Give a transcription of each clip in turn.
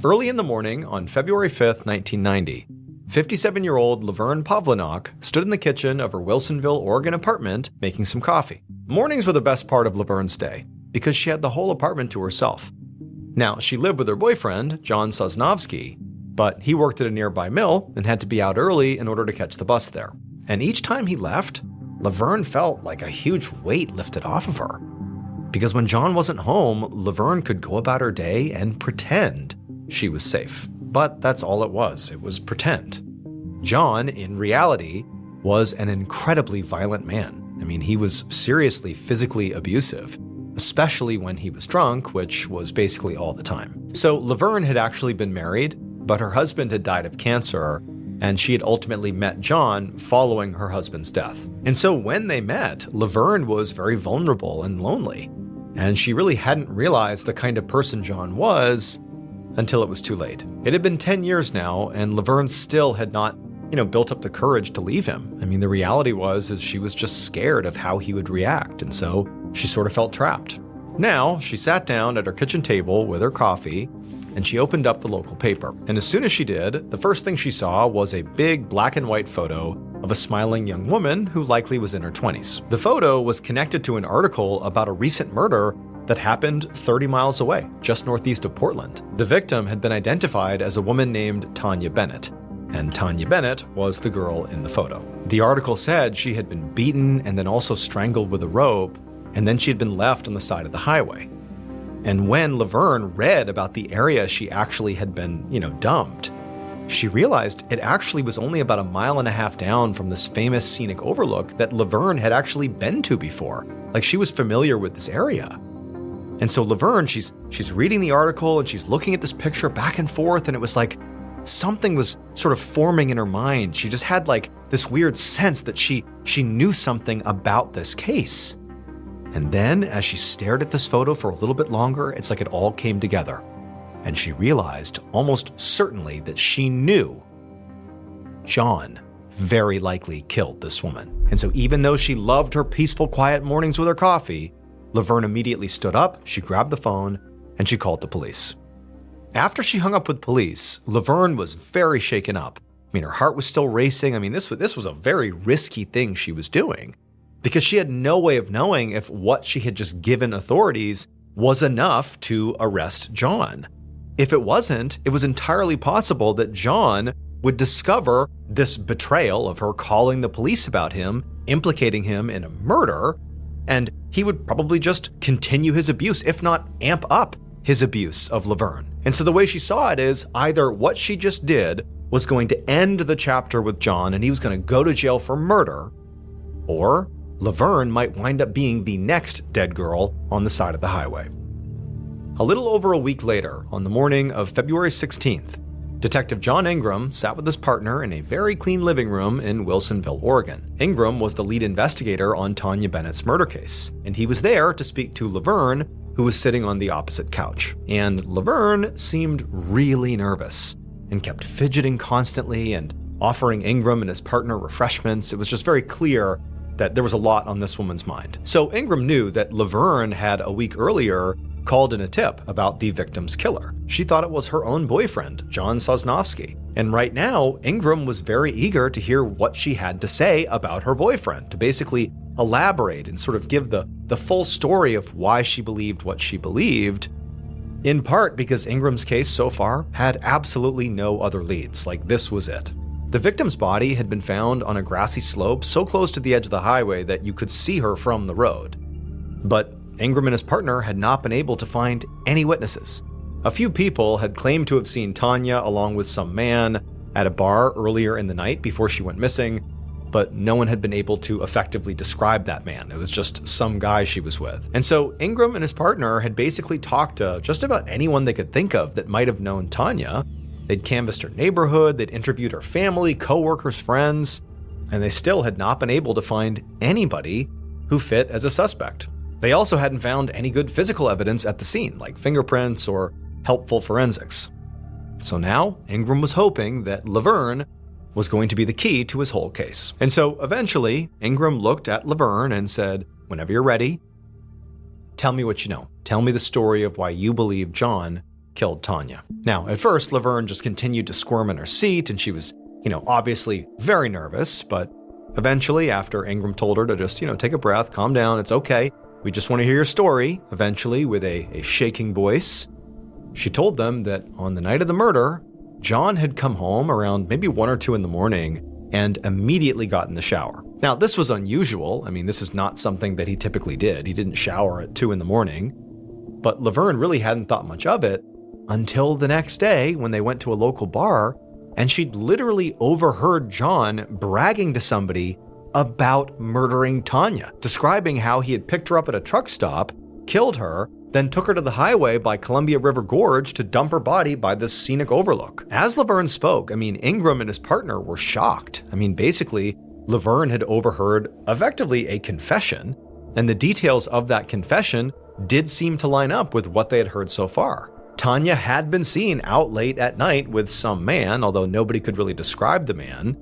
Early in the morning on February 5th, 1990, 57-year-old Leverne Pavlinok stood in the kitchen of her Wilsonville, Oregon apartment making some coffee. Mornings were the best part of Leverne's day because she had the whole apartment to herself. Now, she lived with her boyfriend, John Sosnovsky, but he worked at a nearby mill and had to be out early in order to catch the bus there. And each time he left, Leverne felt like a huge weight lifted off of her. Because when John wasn't home, Leverne could go about her day and pretend she was safe. But that's all it was pretend. John, in reality, was an incredibly violent man. I mean, he was seriously physically abusive, especially when he was drunk, which was basically all the time. So Leverne had actually been married, but her husband had died of cancer, and she had ultimately met John following her husband's death. And so when they met, Leverne was very vulnerable and lonely, and she really hadn't realized the kind of person John was until it was too late. It had been 10 years now, and Leverne still had not, built up the courage to leave him. I mean, the reality was she was just scared of how he would react, and so she sort of felt trapped. Now, she sat down at her kitchen table with her coffee, and she opened up the local paper. And as soon as she did, the first thing she saw was a big black and white photo of a smiling young woman who likely was in her 20s. The photo was connected to an article about a recent murder that happened 30 miles away, just northeast of Portland. The victim had been identified as a woman named Tanya Bennett, and Tanya Bennett was the girl in the photo. The article said she had been beaten and then also strangled with a rope, and then she had been left on the side of the highway. And when Leverne read about the area she actually had been, dumped, she realized it actually was only about 1.5 miles down from this famous scenic overlook that Leverne had actually been to before. Like, she was familiar with this area. And so Leverne, she's reading the article and she's looking at this picture back and forth, and it was like something was sort of forming in her mind. She just had like this weird sense that she knew something about this case. And then as she stared at this photo for a little bit longer, it's like it all came together. And she realized almost certainly that she knew John very likely killed this woman. And so even though she loved her peaceful, quiet mornings with her coffee, Leverne immediately stood up, she grabbed the phone, and she called the police. After she hung up with police, Leverne was very shaken up. I mean, her heart was still racing. I mean, this was a very risky thing she was doing, because she had no way of knowing if what she had just given authorities was enough to arrest John. If it wasn't, it was entirely possible that John would discover this betrayal of her calling the police about him, implicating him in a murder, and he would probably just continue his abuse, if not amp up his abuse of Leverne. And so the way she saw it is either what she just did was going to end the chapter with John and he was going to go to jail for murder, or Leverne might wind up being the next dead girl on the side of the highway. A little over a week later, on the morning of February 16th, Detective John Ingram sat with his partner in a very clean living room in Wilsonville, Oregon. Ingram was the lead investigator on Tanya Bennett's murder case, and he was there to speak to Leverne, who was sitting on the opposite couch. And Leverne seemed really nervous and kept fidgeting constantly and offering Ingram and his partner refreshments. It was just very clear that there was a lot on this woman's mind. So Ingram knew that Leverne had a week earlier called in a tip about the victim's killer. She thought it was her own boyfriend, John Sosnovsky. And right now, Ingram was very eager to hear what she had to say about her boyfriend, to basically elaborate and sort of give the full story of why she believed what she believed, in part because Ingram's case so far had absolutely no other leads. Like, this was it. The victim's body had been found on a grassy slope so close to the edge of the highway that you could see her from the road. But Ingram and his partner had not been able to find any witnesses. A few people had claimed to have seen Tanya along with some man at a bar earlier in the night before she went missing, but no one had been able to effectively describe that man. It was just some guy she was with. And so Ingram and his partner had basically talked to just about anyone they could think of that might have known Tanya. They'd canvassed her neighborhood, they'd interviewed her family, coworkers, friends, and they still had not been able to find anybody who fit as a suspect. They also hadn't found any good physical evidence at the scene, like fingerprints or helpful forensics. So now, Ingram was hoping that Leverne was going to be the key to his whole case. And so eventually, Ingram looked at Leverne and said, "Whenever you're ready, tell me what you know. Tell me the story of why you believe John killed Tanya. Now, at first, Leverne just continued to squirm in her seat, and she was, obviously very nervous, but eventually, after Ingram told her to just, take a breath, calm down, it's okay, we just want to hear your story, eventually, with a shaking voice, she told them that on the night of the murder, John had come home around maybe 1 or 2 in the morning and immediately got in the shower. Now, this was unusual. I mean, this is not something that he typically did. He didn't shower at 2 in the morning. But Leverne really hadn't thought much of it until the next day when they went to a local bar, and she'd literally overheard John bragging to somebody about murdering Tanya, describing how he had picked her up at a truck stop, killed her, then took her to the highway by Columbia River Gorge to dump her body by this scenic overlook. As Leverne spoke, Ingram and his partner were shocked. Basically, Leverne had overheard effectively a confession, and the details of that confession did seem to line up with what they had heard so far. Tanya had been seen out late at night with some man, although nobody could really describe the man.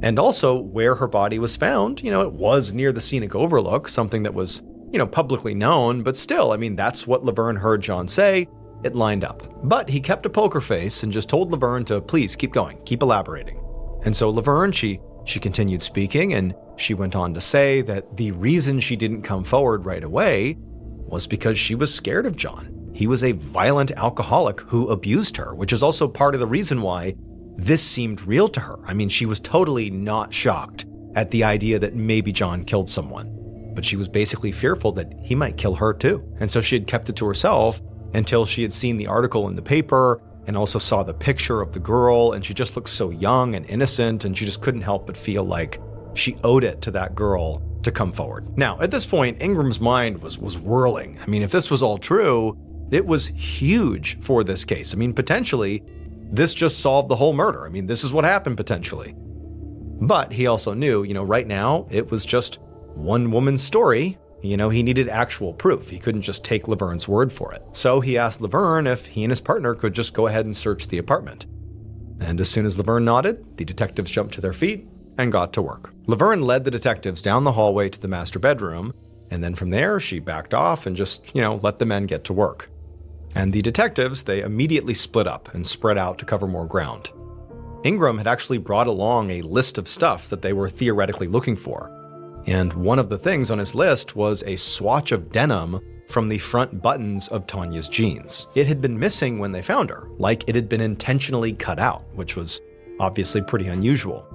And also, where her body was found, it was near the scenic overlook, something that was publicly known, but still, that's what Leverne heard John say. It lined up. But he kept a poker face and just told Leverne to please keep going, keep elaborating. And so Leverne, she continued speaking, and she went on to say that the reason she didn't come forward right away was because she was scared of John. He was a violent alcoholic who abused her, which is also part of the reason why this seemed real to her. She was totally not shocked at the idea that maybe John killed someone. But she was basically fearful that he might kill her too. And so she had kept it to herself until she had seen the article in the paper and also saw the picture of the girl, and she just looked so young and innocent, and she just couldn't help but feel like she owed it to that girl to come forward. Now, at this point, Ingram's mind was whirling. If this was all true, it was huge for this case. Potentially, this just solved the whole murder. This is what happened potentially. But he also knew, right now, it was just one woman's story. He needed actual proof. He couldn't just take Leverne's word for it. So he asked Leverne if he and his partner could just go ahead and search the apartment. And as soon as Leverne nodded, the detectives jumped to their feet and got to work. Leverne led the detectives down the hallway to the master bedroom, and then from there, she backed off and just, let the men get to work. And the detectives, they immediately split up and spread out to cover more ground. Ingram had actually brought along a list of stuff that they were theoretically looking for. And one of the things on his list was a swatch of denim from the front buttons of Tanya's jeans. It had been missing when they found her, like it had been intentionally cut out, which was obviously pretty unusual.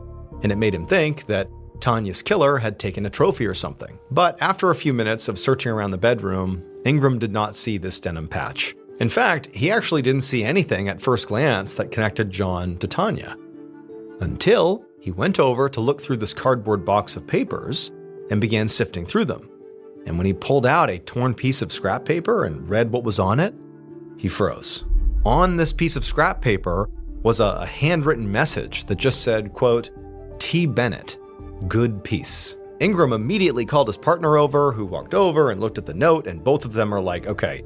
And it made him think that Tanya's killer had taken a trophy or something. But after a few minutes of searching around the bedroom, Ingram did not see this denim patch. In fact, he actually didn't see anything at first glance that connected John to Tanya. Until he went over to look through this cardboard box of papers and began sifting through them. And when he pulled out a torn piece of scrap paper and read what was on it, he froze. On this piece of scrap paper was a handwritten message that just said, quote, "T. Bennett, good peace." Ingram immediately called his partner over, who walked over and looked at the note, and both of them are like, okay,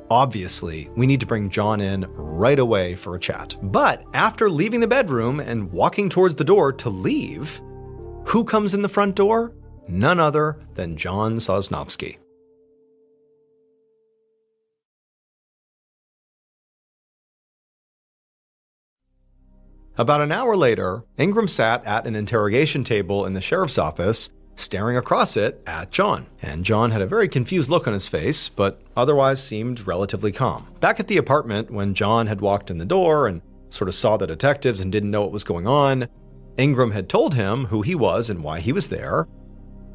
obviously, we need to bring John in right away for a chat. But after leaving the bedroom and walking towards the door to leave, who comes in the front door? None other than John Sosnovsky. About an hour later, Ingram sat at an interrogation table in the sheriff's office, staring across it at John. And John had a very confused look on his face, but otherwise seemed relatively calm. Back at the apartment, when John had walked in the door and sort of saw the detectives and didn't know what was going on, Ingram had told him who he was and why he was there.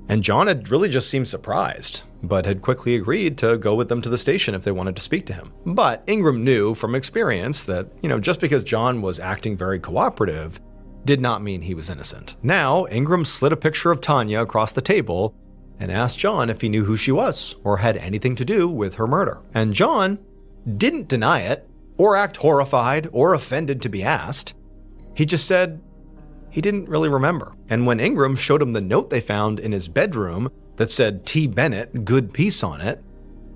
And John had really just seemed surprised, but had quickly agreed to go with them to the station if they wanted to speak to him. But Ingram knew from experience that, just because John was acting very cooperative did not mean he was innocent. Now, Ingram slid a picture of Tanya across the table and asked John if he knew who she was or had anything to do with her murder. And John didn't deny it or act horrified or offended to be asked. He just said he didn't really remember. And when Ingram showed him the note they found in his bedroom that said T. Bennett, good peace on it,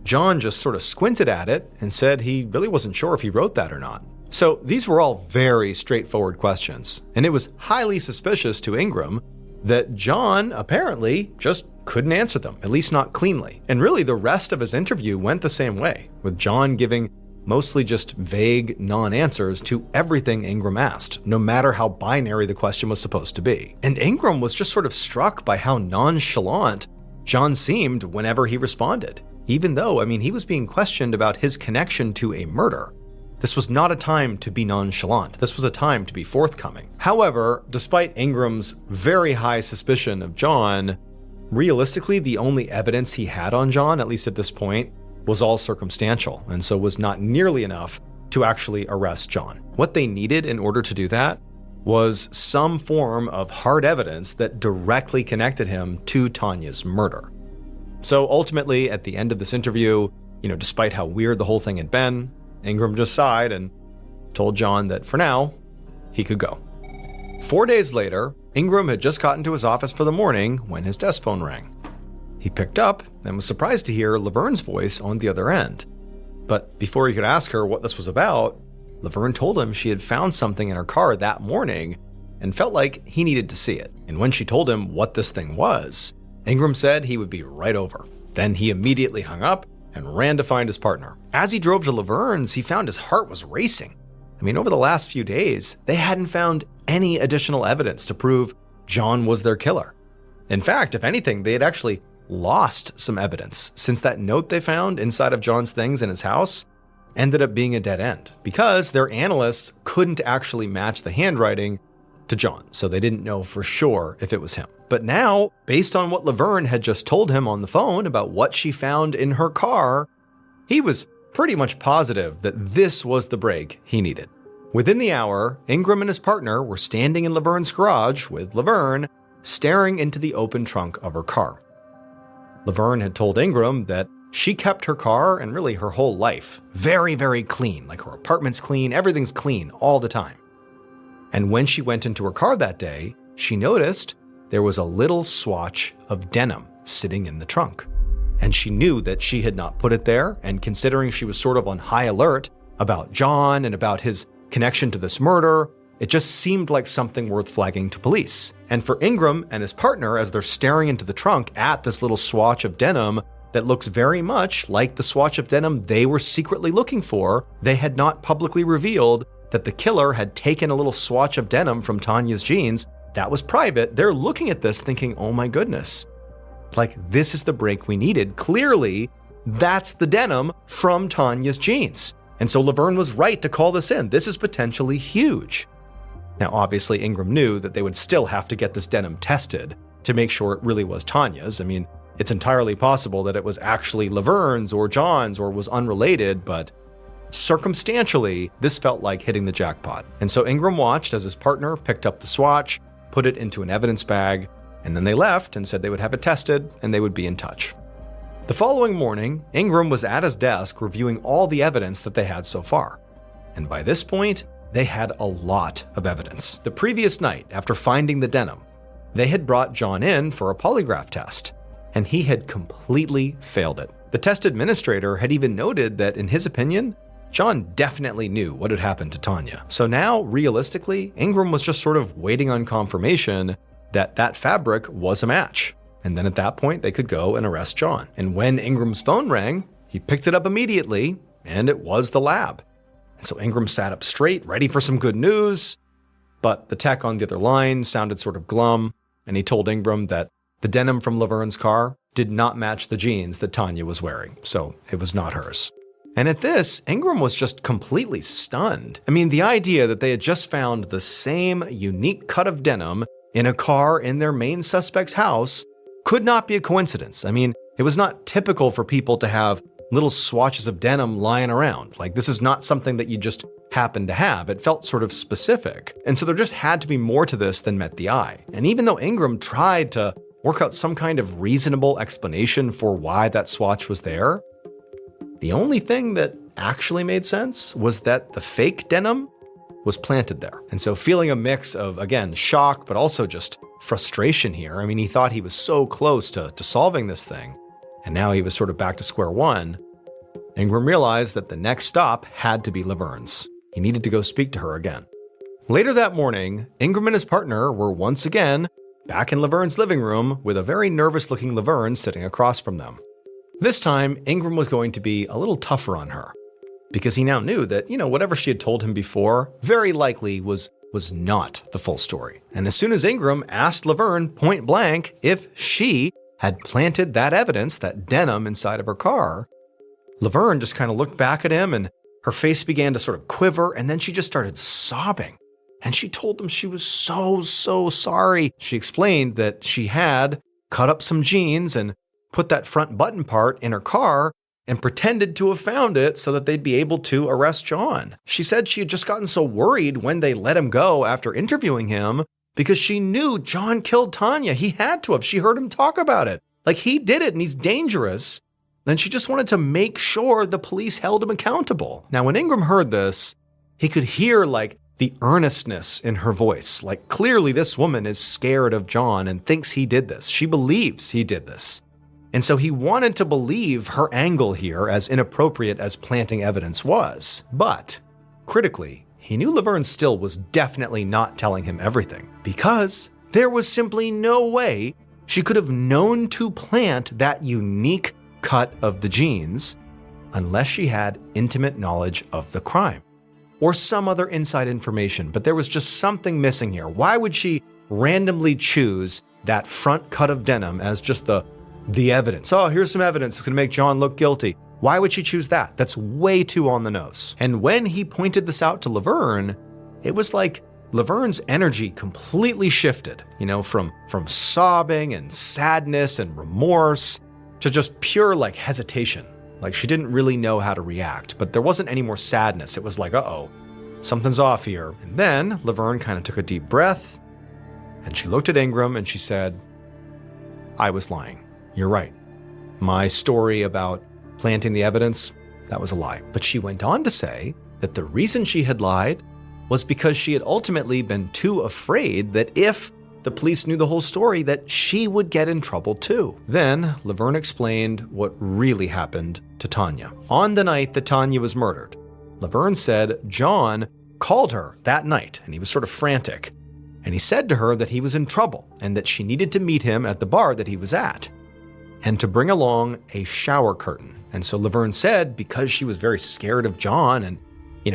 John just sort of squinted at it and said he really wasn't sure if he wrote that or not. So these were all very straightforward questions, and it was highly suspicious to Ingram that John apparently just couldn't answer them, at least not cleanly. And really the rest of his interview went the same way, with John giving mostly just vague non-answers to everything Ingram asked, no matter how binary the question was supposed to be. And Ingram was just sort of struck by how nonchalant John seemed whenever he responded, even though, he was being questioned about his connection to a murder. This was not a time to be nonchalant. This was a time to be forthcoming. However, despite Ingram's very high suspicion of John, realistically, the only evidence he had on John, at least at this point, was all circumstantial, and so was not nearly enough to actually arrest John. What they needed in order to do that was some form of hard evidence that directly connected him to Tanya's murder. So ultimately, at the end of this interview, despite how weird the whole thing had been, Ingram just sighed and told John that for now, he could go. 4 days later, Ingram had just gotten to his office for the morning when his desk phone rang. He picked up and was surprised to hear Leverne's voice on the other end. But before he could ask her what this was about, Leverne told him she had found something in her car that morning and felt like he needed to see it. And when she told him what this thing was, Ingram said he would be right over. Then he immediately hung up and ran to find his partner. As he drove to Leverne's, he found his heart was racing. Over the last few days, they hadn't found any additional evidence to prove John was their killer. In fact, if anything, they had actually lost some evidence, since that note they found inside of John's things in his house ended up being a dead end, because their analysts couldn't actually match the handwriting to John, so they didn't know for sure if it was him. But now, based on what Leverne had just told him on the phone about what she found in her car, he was pretty much positive that this was the break he needed. Within the hour, Ingram and his partner were standing in Leverne's garage with Leverne staring into the open trunk of her car. Leverne had told Ingram that she kept her car and really her whole life very, very clean, like her apartment's clean, everything's clean all the time. And when she went into her car that day, she noticed there was a little swatch of denim sitting in the trunk. And she knew that she had not put it there, and considering she was sort of on high alert about John and about his connection to this murder, it just seemed like something worth flagging to police. And for Ingram and his partner, as they're staring into the trunk at this little swatch of denim that looks very much like the swatch of denim they were secretly looking for, they had not publicly revealed that the killer had taken a little swatch of denim from Tanya's jeans that was private. They're looking at this thinking, oh my goodness, like this is the break we needed. Clearly, that's the denim from Tanya's jeans. And so Leverne was right to call this in. This is potentially huge. Now, obviously, Ingram knew that they would still have to get this denim tested to make sure it really was Tanya's. It's entirely possible that it was actually Leverne's or John's or was unrelated, but circumstantially, this felt like hitting the jackpot. And so Ingram watched as his partner picked up the swatch, put it into an evidence bag, and then they left and said they would have it tested and they would be in touch. The following morning, Ingram was at his desk reviewing all the evidence that they had so far. And by this point, they had a lot of evidence. The previous night, after finding the denim, they had brought John in for a polygraph test, and he had completely failed it. The test administrator had even noted that, in his opinion, John definitely knew what had happened to Tanya. So now, realistically, Ingram was just sort of waiting on confirmation that that fabric was a match. And then at that point, they could go and arrest John. And when Ingram's phone rang, he picked it up immediately, and it was the lab. And so Ingram sat up straight, ready for some good news. But the tech on the other line sounded sort of glum, and he told Ingram that the denim from Leverne's car did not match the jeans that Tanya was wearing, so it was not hers. And at this, Ingram was just completely stunned. The idea that they had just found the same unique cut of denim in a car in their main suspect's house could not be a coincidence. It was not typical for people to have little swatches of denim lying around. Like, this is not something that you just happen to have. It felt sort of specific. And so there just had to be more to this than met the eye. And even though Ingram tried to work out some kind of reasonable explanation for why that swatch was there, the only thing that actually made sense was that the fake denim was planted there. And so feeling a mix of, again, shock, but also just frustration here. He thought he was so close to solving this thing, and now he was sort of back to square one. Ingram realized that the next stop had to be Leverne's. He needed to go speak to her again. Later that morning, Ingram and his partner were once again back in Leverne's living room with a very nervous-looking Leverne sitting across from them. This time, Ingram was going to be a little tougher on her. because he now knew that, whatever she had told him before very likely was not the full story. And as soon as Ingram asked Leverne point blank if she had planted that evidence, that denim inside of her car, Leverne just kind of looked back at him and her face began to sort of quiver, and then she just started sobbing. And she told them she was so sorry. She explained that she had cut up some jeans and put that front button part in her car and pretended to have found it so that they'd be able to arrest John. She said she had just gotten so worried when they let him go after interviewing him because she knew John killed Tanya. He had to have. She heard him talk about it. Like, he did it and he's dangerous. Then she just wanted to make sure the police held him accountable. Now, when Ingram heard this, he could hear the earnestness in her voice. Like, clearly this woman is scared of John and thinks he did this. She believes he did this. And so he wanted to believe her angle here, as inappropriate as planting evidence was. But, critically, he knew Leverne still was definitely not telling him everything, because there was simply no way she could have known to plant that unique cut of the jeans unless she had intimate knowledge of the crime or some other inside information. But there was just something missing here. Why would she randomly choose that front cut of denim as just the evidence? Oh, here's some evidence that's going to make John look guilty. Why would she choose that? That's way too on the nose. And when he pointed this out to Leverne, it was like Laverne's energy completely shifted, from sobbing and sadness and remorse to just pure hesitation. Like, she didn't really know how to react, but there wasn't any more sadness. It was like, uh-oh, something's off here. And then Leverne kind of took a deep breath and she looked at Ingram and she said, I was lying. You're right. My story about planting the evidence, that was a lie. But she went on to say that the reason she had lied was because she had ultimately been too afraid that if the police knew the whole story, that she would get in trouble too. Then Leverne explained what really happened to Tanya. On the night that Tanya was murdered, Leverne said John called her that night and he was sort of frantic. And he said to her that he was in trouble and that she needed to meet him at the bar that he was at, and to bring along a shower curtain. And so Leverne said, because she was very scared of John and,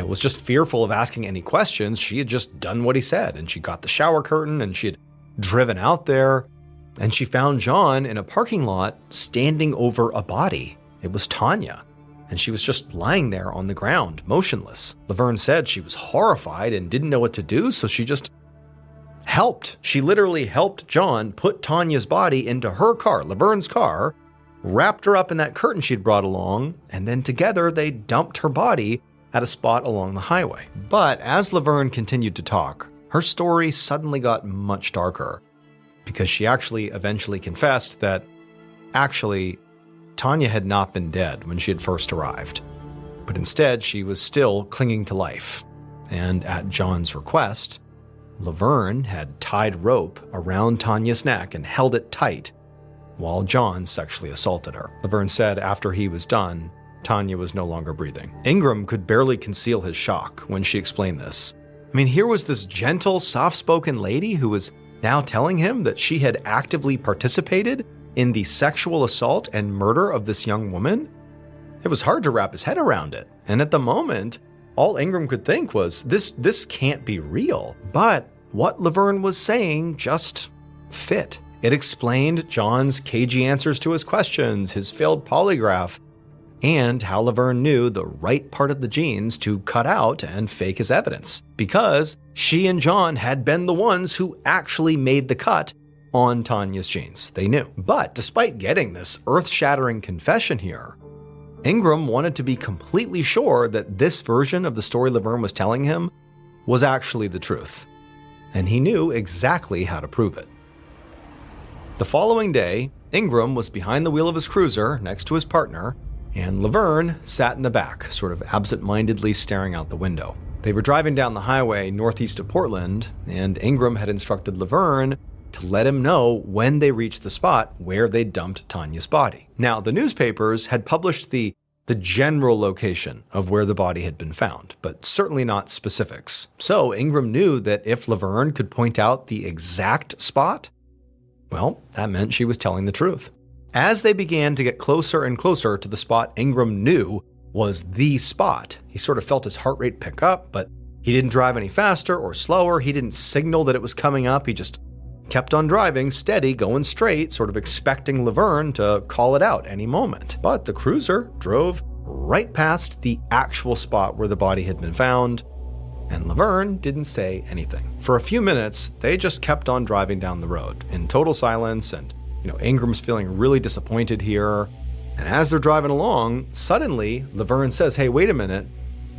was just fearful of asking any questions, she had just done what he said. And she got the shower curtain and she had driven out there and she found John in a parking lot standing over a body. It was Tanya. And she was just lying there on the ground, motionless. Leverne said she was horrified and didn't know what to do, so she just helped. She literally helped John put Tanya's body into her car, Leverne's car, wrapped her up in that curtain she'd brought along, and then together they dumped her body at a spot along the highway. But as Leverne continued to talk, her story suddenly got much darker, because she actually eventually confessed that Tanya had not been dead when she had first arrived, but instead she was still clinging to life. And at John's request, Leverne had tied rope around Tanya's neck and held it tight while John sexually assaulted her. Leverne said after he was done, Tanya was no longer breathing. Ingram could barely conceal his shock when she explained this. I mean, here was this gentle, soft-spoken lady who was now telling him that she had actively participated in the sexual assault and murder of this young woman. It was hard to wrap his head around it. And at the moment, all Ingram could think was, this can't be real. But what Leverne was saying just fit. It explained John's cagey answers to his questions, his failed polygraph, and how Leverne knew the right part of the jeans to cut out and fake as evidence, because she and John had been the ones who actually made the cut on Tanya's jeans. They knew. But despite getting this earth-shattering confession here, Ingram wanted to be completely sure that this version of the story Leverne was telling him was actually the truth, and he knew exactly how to prove it. The following day, Ingram was behind the wheel of his cruiser next to his partner, and Leverne sat in the back, sort of absent-mindedly staring out the window. They were driving down the highway northeast of Portland, and Ingram had instructed Leverne to let him know when they reached the spot where they dumped Tanya's body. Now, the newspapers had published the general location of where the body had been found, but certainly not specifics. So Ingram knew that if Leverne could point out the exact spot, well, that meant she was telling the truth. As they began to get closer and closer to the spot Ingram knew was the spot. He sort of felt his heart rate pick up, but he didn't drive any faster or slower. He didn't signal that it was coming up. He just kept on driving, steady, going straight, sort of expecting Leverne to call it out any moment. But the cruiser drove right past the actual spot where the body had been found, and Leverne didn't say anything. For a few minutes, they just kept on driving down the road in total silence, and Ingram's feeling really disappointed here. And as they're driving along, suddenly Leverne says, "Hey, wait a minute,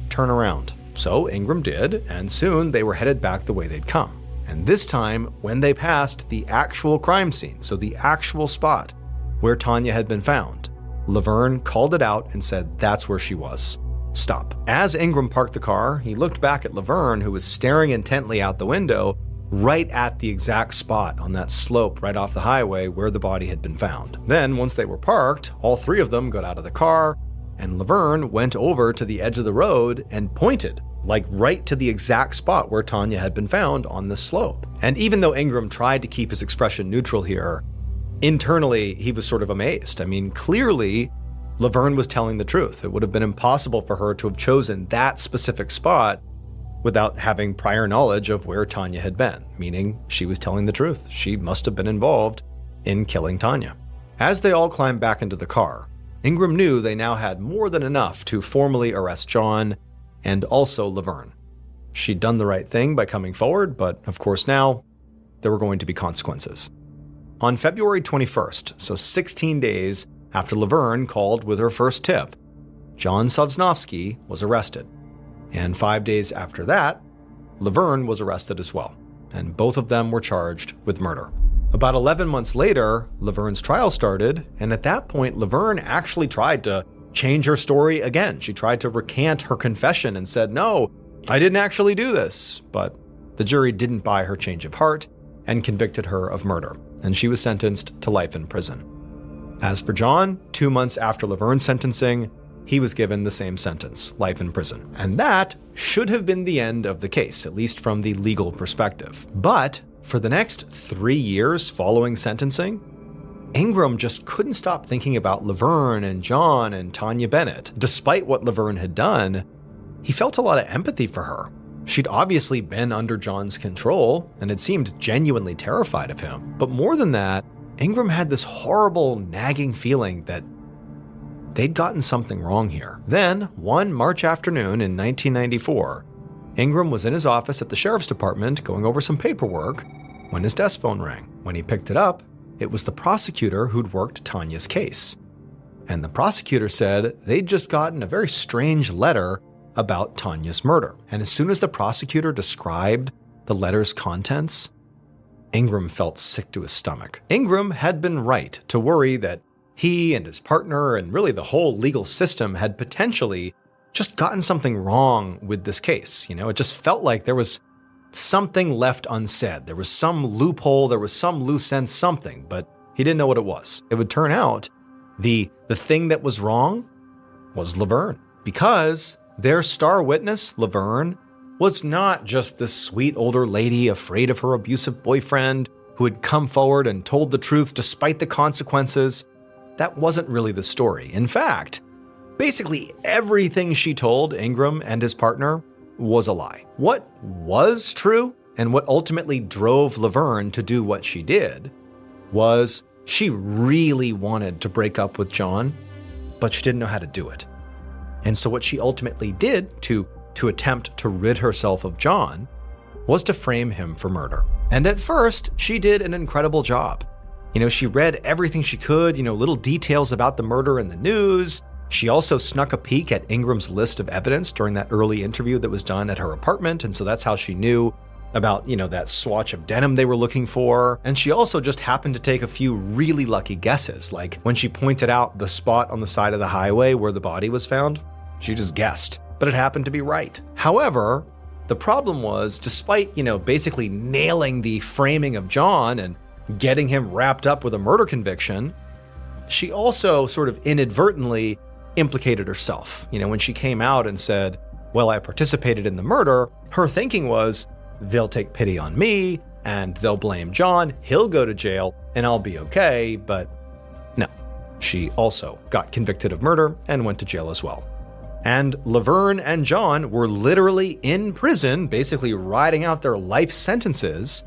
turn around." So Ingram did, and soon they were headed back the way they'd come. And this time, when they passed the actual crime scene, so the actual spot where Tanya had been found, Leverne called it out and said that's where she was. Stop. As Ingram parked the car, he looked back at Leverne, who was staring intently out the window, right at the exact spot on that slope right off the highway where the body had been found. Then, once they were parked, all three of them got out of the car, and Leverne went over to the edge of the road and pointed, like right to the exact spot where Tanya had been found on the slope. And even though Ingram tried to keep his expression neutral here, internally he was sort of amazed. I mean, clearly Leverne was telling the truth. It would have been impossible for her to have chosen that specific spot without having prior knowledge of where Tanya had been, meaning she was telling the truth. She must have been involved in killing Tanya. As they all climbed back into the car, Ingram knew they now had more than enough to formally arrest John and also Leverne. She'd done the right thing by coming forward, but of course now there were going to be consequences. On February 21st, so 16 days after Leverne called with her first tip, John Sosnovsky was arrested. And 5 days after that, Leverne was arrested as well, and both of them were charged with murder. About 11 months later, Laverne's trial started, and at that point, Leverne actually tried to change her story again. She tried to recant her confession and said, "No, I didn't actually do this." But the jury didn't buy her change of heart and convicted her of murder, and she was sentenced to life in prison. As for John, 2 months after Laverne's sentencing, he was given the same sentence, life in prison. And that should have been the end of the case, at least from the legal perspective. But for the next 3 years following sentencing, Ingram just couldn't stop thinking about Leverne and John and Tanya Bennett. Despite what Leverne had done, he felt a lot of empathy for her. She'd obviously been under John's control and had seemed genuinely terrified of him. But more than that, Ingram had this horrible, nagging feeling that they'd gotten something wrong here. Then, one March afternoon in 1994, Ingram was in his office at the sheriff's department going over some paperwork when his desk phone rang. When he picked it up, it was the prosecutor who'd worked Tanya's case. And the prosecutor said they'd just gotten a very strange letter about Tanya's murder. And as soon as the prosecutor described the letter's contents, Ingram felt sick to his stomach. Ingram had been right to worry that he and his partner and really the whole legal system had potentially just gotten something wrong with this case. It just felt like there was something left unsaid. There was some loophole, there was some loose end something, but he didn't know what it was. It would turn out the thing that was wrong was Leverne, because their star witness, Leverne, was not just this sweet older lady afraid of her abusive boyfriend who had come forward and told the truth despite the consequences. That wasn't really the story. In fact, basically everything she told Ingram and his partner was a lie. What was true, and what ultimately drove Leverne to do what she did, was she really wanted to break up with John, but she didn't know how to do it. And so what she ultimately did to attempt to rid herself of John was to frame him for murder. And at first, she did an incredible job. She read everything she could, little details about the murder in the news. She also snuck a peek at Ingram's list of evidence during that early interview that was done at her apartment, and so that's how she knew about, that swatch of denim they were looking for. And she also just happened to take a few really lucky guesses, like when she pointed out the spot on the side of the highway where the body was found, she just guessed, but it happened to be right. However, the problem was, despite, basically nailing the framing of John and getting him wrapped up with a murder conviction, she also sort of inadvertently implicated herself. When she came out and said, "Well, I participated in the murder," her thinking was, they'll take pity on me and they'll blame John, he'll go to jail and I'll be okay. But no, she also got convicted of murder and went to jail as well. And Leverne and John were literally in prison, basically riding out their life sentences,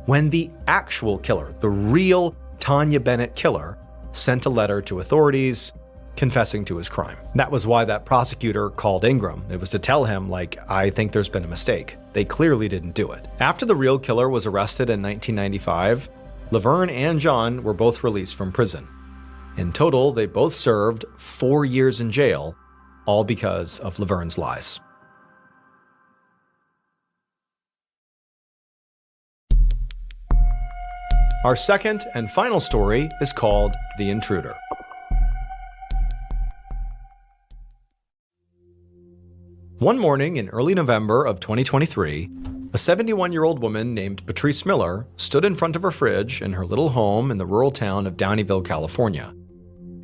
when the actual killer, the real Tanya Bennett killer, sent a letter to authorities confessing to his crime. That was why that prosecutor called Ingram. It was to tell him, I think there's been a mistake. They clearly didn't do it. After the real killer was arrested in 1995, Leverne and John were both released from prison. In total, they both served 4 years in jail, all because of Leverne's lies. Our second and final story is called The Intruder. One morning in early November of 2023, a 71-year-old woman named Patrice Miller stood in front of her fridge in her little home in the rural town of Downeyville, California.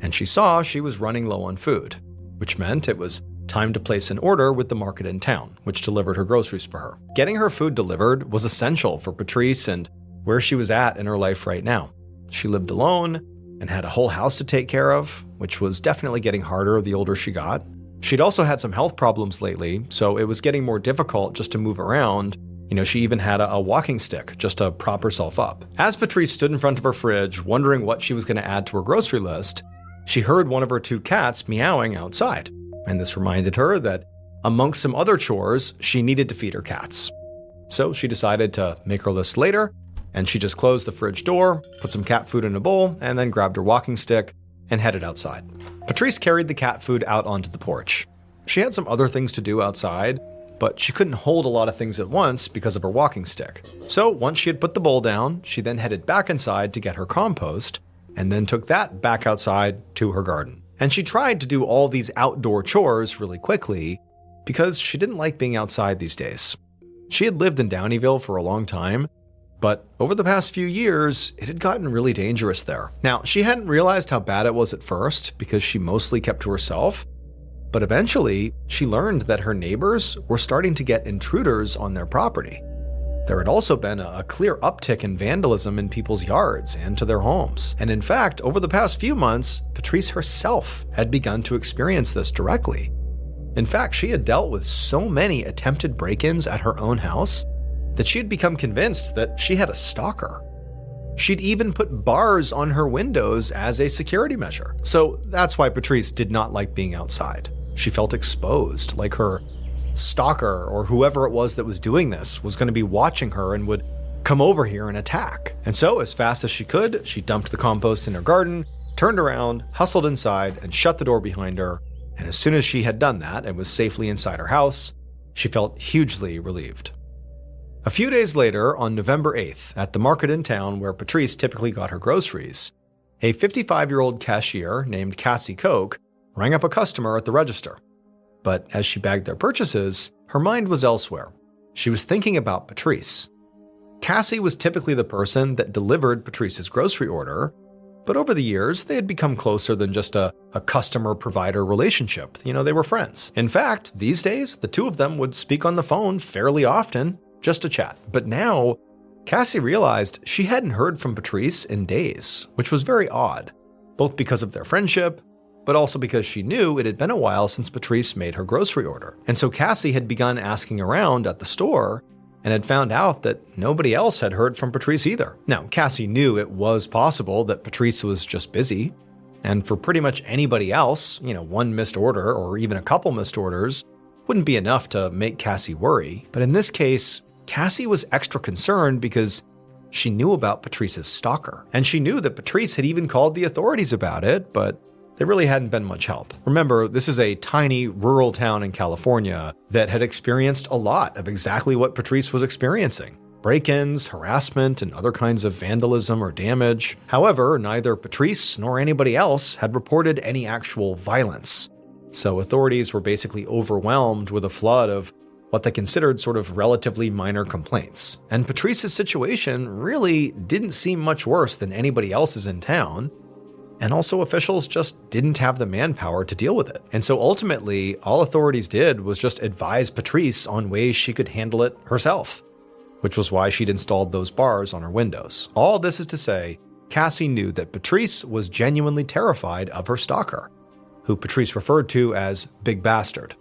And she saw she was running low on food, which meant it was time to place an order with the market in town, which delivered her groceries for her. Getting her food delivered was essential for Patrice and where she was at in her life right now. She lived alone and had a whole house to take care of, which was definitely getting harder the older she got. She'd also had some health problems lately, so it was getting more difficult just to move around. She even had a walking stick just to prop herself up. As Patrice stood in front of her fridge, wondering what she was going to add to her grocery list, she heard one of her 2 cats meowing outside. And this reminded her that amongst some other chores, she needed to feed her cats. So she decided to make her list later, and she just closed the fridge door, put some cat food in a bowl, and then grabbed her walking stick and headed outside. Patrice carried the cat food out onto the porch. She had some other things to do outside, but she couldn't hold a lot of things at once because of her walking stick. So once she had put the bowl down, she then headed back inside to get her compost, and then took that back outside to her garden. And she tried to do all these outdoor chores really quickly because she didn't like being outside these days. She had lived in Downeyville for a long time, but over the past few years, it had gotten really dangerous there. Now, she hadn't realized how bad it was at first because she mostly kept to herself, but eventually she learned that her neighbors were starting to get intruders on their property. There had also been a clear uptick in vandalism in people's yards and to their homes. And in fact, over the past few months, Patrice herself had begun to experience this directly. In fact, she had dealt with so many attempted break-ins at her own house that she had become convinced that she had a stalker. She'd even put bars on her windows as a security measure. So that's why Patrice did not like being outside. She felt exposed, like her stalker or whoever it was that was doing this was going to be watching her and would come over here and attack. And so as fast as she could, she dumped the compost in her garden, turned around, hustled inside, and shut the door behind her. And as soon as she had done that and was safely inside her house, she felt hugely relieved. A few days later, on November 8th, at the market in town where Patrice typically got her groceries, a 55-year-old cashier named Cassie Koch rang up a customer at the register. But as she bagged their purchases, her mind was elsewhere. She was thinking about Patrice. Cassie was typically the person that delivered Patrice's grocery order, but over the years, they had become closer than just a customer-provider relationship. They were friends. In fact, these days, the two of them would speak on the phone fairly often, just to chat. But now, Cassie realized she hadn't heard from Patrice in days, which was very odd, both because of their friendship, but also because she knew it had been a while since Patrice made her grocery order. And so Cassie had begun asking around at the store and had found out that nobody else had heard from Patrice either. Now, Cassie knew it was possible that Patrice was just busy, and for pretty much anybody else, one missed order or even a couple missed orders wouldn't be enough to make Cassie worry. But in this case, Cassie was extra concerned because she knew about Patrice's stalker, and she knew that Patrice had even called the authorities about it, but they really hadn't been much help. Remember, this is a tiny rural town in California that had experienced a lot of exactly what Patrice was experiencing: break-ins, harassment, and other kinds of vandalism or damage. However, neither Patrice nor anybody else had reported any actual violence. So authorities were basically overwhelmed with a flood of what they considered sort of relatively minor complaints. And Patrice's situation really didn't seem much worse than anybody else's in town. And also officials just didn't have the manpower to deal with it. And so ultimately, all authorities did was just advise Patrice on ways she could handle it herself, which was why she'd installed those bars on her windows. All this is to say, Cassie knew that Patrice was genuinely terrified of her stalker, who Patrice referred to as Big Bastard.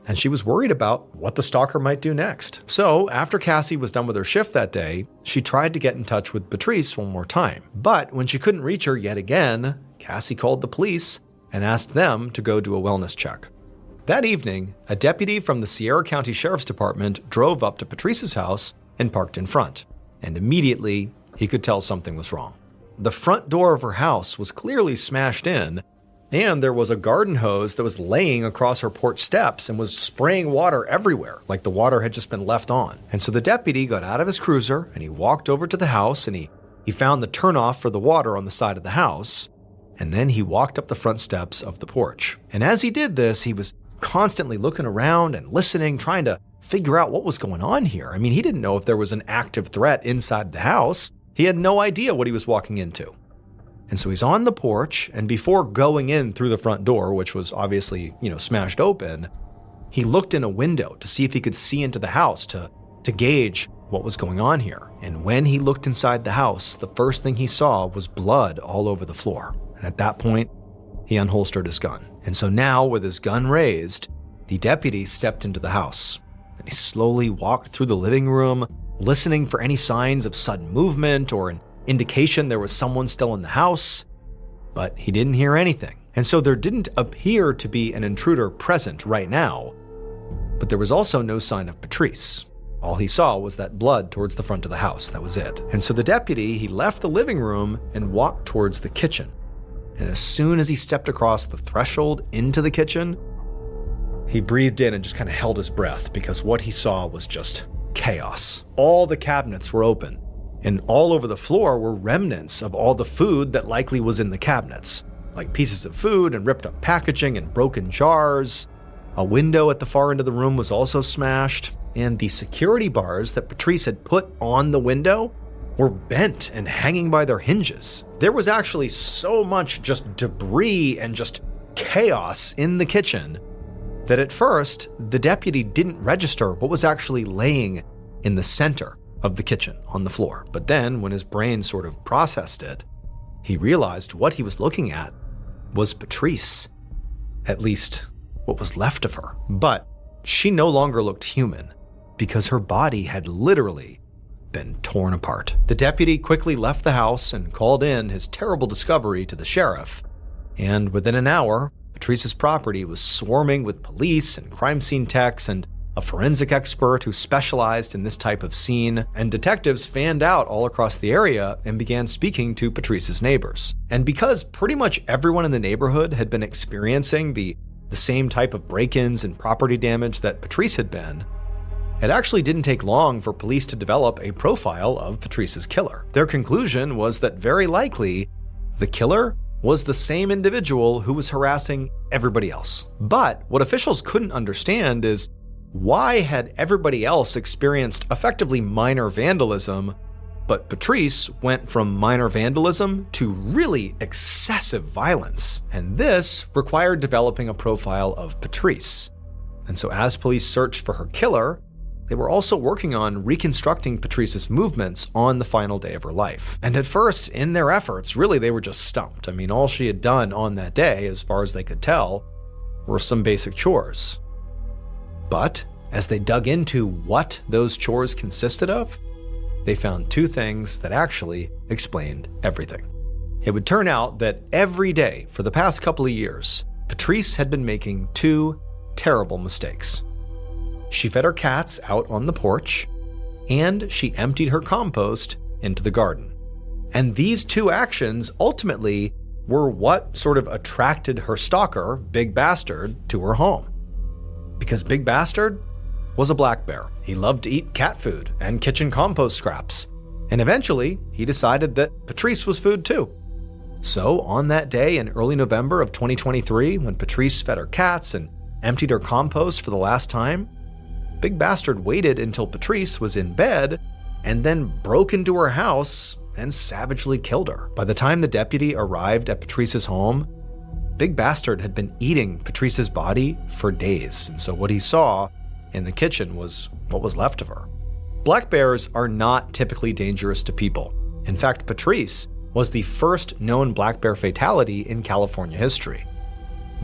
And she was worried about what the stalker might do next. So, after Cassie was done with her shift that day, she tried to get in touch with Patrice one more time. But when she couldn't reach her yet again, Cassie called the police and asked them to go do a wellness check. That evening, a deputy from the Sierra County Sheriff's Department drove up to Patrice's house and parked in front. And immediately, he could tell something was wrong. The front door of her house was clearly smashed in, and there was a garden hose that was laying across her porch steps and was spraying water everywhere, like the water had just been left on. And so the deputy got out of his cruiser and he walked over to the house and he found the turnoff for the water on the side of the house. And then he walked up the front steps of the porch. And as he did this, he was constantly looking around and listening, trying to figure out what was going on here. I mean, he didn't know if there was an active threat inside the house. He had no idea what he was walking into. And so he's on the porch, and before going in through the front door, which was obviously, smashed open, he looked in a window to see if he could see into the house to gauge what was going on here. And when he looked inside the house, the first thing he saw was blood all over the floor. And at that point, he unholstered his gun. And so now, with his gun raised, the deputy stepped into the house. And he slowly walked through the living room, listening for any signs of sudden movement or an indication there was someone still in the house, but he didn't hear anything. And so there didn't appear to be an intruder present right now, but there was also no sign of Patrice. All he saw was that blood towards the front of the house. That was it. And so the deputy, he left the living room and walked towards the kitchen. And as soon as he stepped across the threshold into the kitchen, he breathed in and just kind of held his breath because what he saw was just chaos. All the cabinets were open. And all over the floor were remnants of all the food that likely was in the cabinets, like pieces of food and ripped up packaging and broken jars. A window at the far end of the room was also smashed, and the security bars that Patrice had put on the window were bent and hanging by their hinges. There was actually so much just debris and just chaos in the kitchen that at first, the deputy didn't register what was actually laying in the center of the kitchen on the floor. But then, when his brain sort of processed it, he realized what he was looking at was Patrice. At least, what was left of her. But she no longer looked human because her body had literally been torn apart. The deputy quickly left the house and called in his terrible discovery to the sheriff. And within an hour, Patrice's property was swarming with police and crime scene techs and a forensic expert who specialized in this type of scene, and detectives fanned out all across the area and began speaking to Patrice's neighbors. And because pretty much everyone in the neighborhood had been experiencing the same type of break-ins and property damage that Patrice had been, it actually didn't take long for police to develop a profile of Patrice's killer. Their conclusion was that very likely the killer was the same individual who was harassing everybody else. But what officials couldn't understand is why had everybody else experienced effectively minor vandalism, but Patrice went from minor vandalism to really excessive violence? And this required developing a profile of Patrice. And so as police searched for her killer, they were also working on reconstructing Patrice's movements on the final day of her life. And at first, in their efforts, really they were just stumped. I mean, all she had done on that day, as far as they could tell, were some basic chores. But as they dug into what those chores consisted of, they found two things that actually explained everything. It would turn out that every day for the past couple of years, Patrice had been making two terrible mistakes. She fed her cats out on the porch, and she emptied her compost into the garden. And these two actions ultimately were what sort of attracted her stalker, Big Bastard, to her home. Because Big Bastard was a black bear. He loved to eat cat food and kitchen compost scraps. And eventually, he decided that Patrice was food too. So on that day in early November of 2023, when Patrice fed her cats and emptied her compost for the last time, Big Bastard waited until Patrice was in bed and then broke into her house and savagely killed her. By the time the deputy arrived at Patrice's home, Big Bastard had been eating Patrice's body for days. And so what he saw in the kitchen was what was left of her. Black bears are not typically dangerous to people. In fact, Patrice was the first known black bear fatality in California history.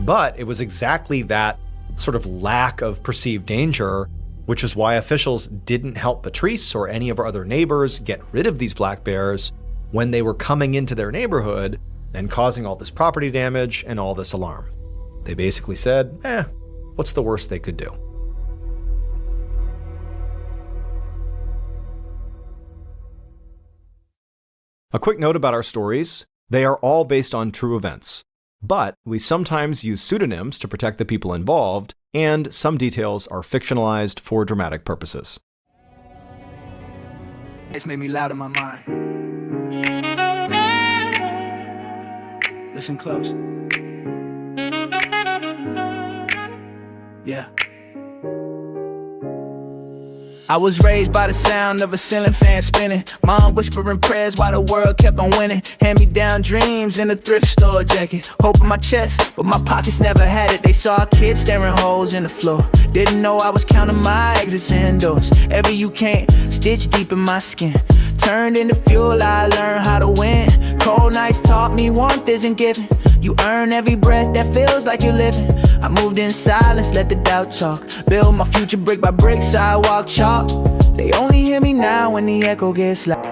But it was exactly that sort of lack of perceived danger, which is why officials didn't help Patrice or any of our other neighbors get rid of these black bears when they were coming into their neighborhood and causing all this property damage and all this alarm. They basically said, what's the worst they could do? A quick note about our stories. They are all based on true events, but we sometimes use pseudonyms to protect the people involved, and some details are fictionalized for dramatic purposes. It's made me loud in my mind. Listen close. Yeah. I was raised by the sound of a ceiling fan spinning. Mom whispering prayers while the world kept on winning. Hand-me-down dreams in a thrift store jacket. Hope in my chest, but my pockets never had it. They saw a kid staring holes in the floor. Didn't know I was counting my exits indoors. Ever you can't, stitch deep in my skin. Turned into fuel, I learned how to win. Cold nights taught me warmth isn't given. You earn every breath that feels like you're living. I moved in silence, let the doubt talk. Build my future brick by brick, sidewalk chalk. They only hear me now when the echo gets loud.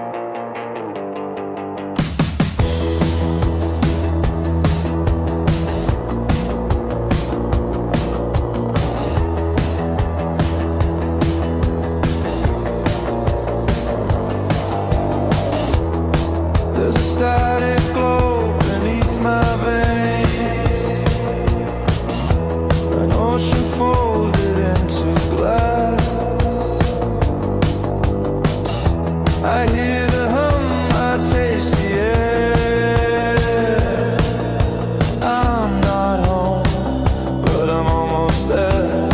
There's a static glow beneath my veins, an ocean folded into glass. I hear the hum, I taste the air. I'm not home, but I'm almost there.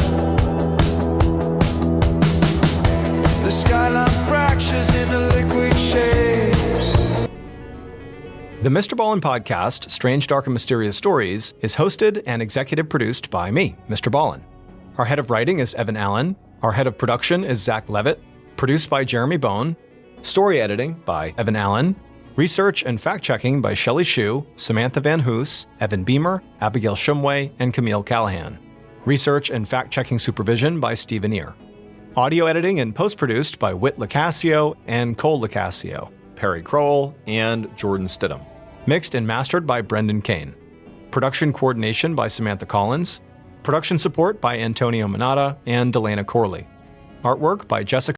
The skyline fractures into liquid shapes. The Mr. Ballin podcast, Strange, Dark, and Mysterious Stories, is hosted and executive produced by me, Mr. Ballin. Our head of writing is Evan Allen. Our head of production is Zach Levitt. Produced by Jeremy Bone. Story editing by Evan Allen. Research and fact-checking by Shelley Shue, Samantha Van Hoos, Evan Beamer, Abigail Shumway, and Camille Callahan. Research and fact-checking supervision by Stephen Ear. Audio editing and post-produced by Whit Lacasio and Cole Lacasio, Perry Kroll, and Jordan Stidham. Mixed and mastered by Brendan Kane. Production coordination by Samantha Collins. Production support by Antonio Minata and Delana Corley. Artwork by Jessica